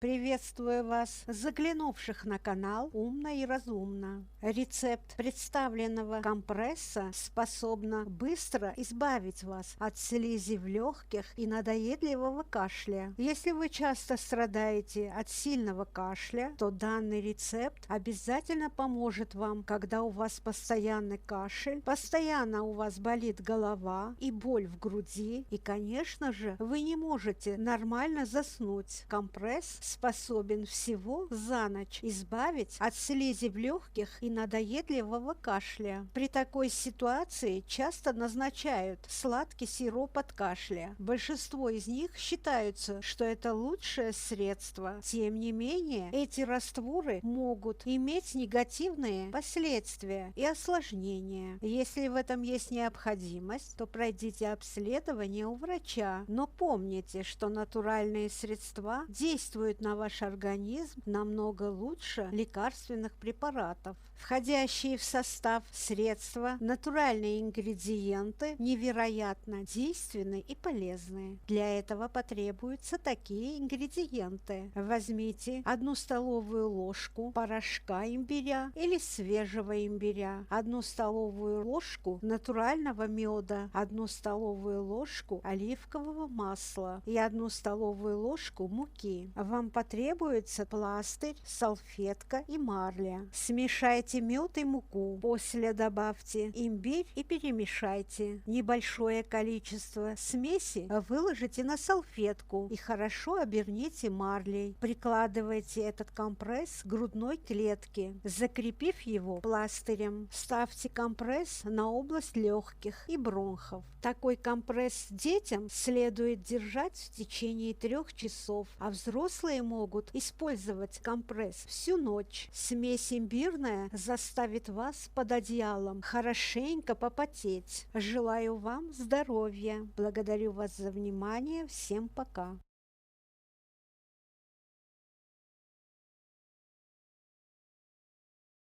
Приветствую вас, заглянувших на канал «Умно и разумно». Рецепт представленного компресса способна быстро избавить вас от слизи в легких и надоедливого кашля. Если вы часто страдаете от сильного кашля, то данный рецепт обязательно поможет вам, когда у вас постоянный кашель, постоянно у вас болит голова и боль в груди, и, конечно же, вы не можете нормально заснуть. Компресс способен всего за ночь избавить от слизи в легких и надоедливого кашля. При такой ситуации часто назначают сладкий сироп от кашля. Большинство из них считаются, что это лучшее средство. Тем не менее, эти растворы могут иметь негативные последствия и осложнения. Если в этом есть необходимость, то пройдите обследование у врача. Но помните, что натуральные средства действуют на ваш организм намного лучше лекарственных препаратов. Входящие в состав средства, натуральные ингредиенты невероятно действенны и полезны. Для этого потребуются такие ингредиенты. Возьмите 1 столовую ложку порошка имбиря или свежего имбиря, 1 столовую ложку натурального меда, 1 столовую ложку оливкового масла и 1 столовую ложку муки. Вам потребуется пластырь, салфетка и марля. Смешайте мед и муку. После добавьте имбирь и перемешайте. Небольшое количество смеси выложите на салфетку и хорошо оберните марлей. Прикладывайте этот компресс к грудной клетке, закрепив его пластырем. Ставьте компресс на область легких и бронхов. Такой компресс детям следует держать в течение 3 часов, а взрослые могут использовать компресс всю ночь. Смесь имбирная заставит вас под одеялом хорошенько попотеть. Желаю вам здоровья. Благодарю вас за внимание. Всем пока.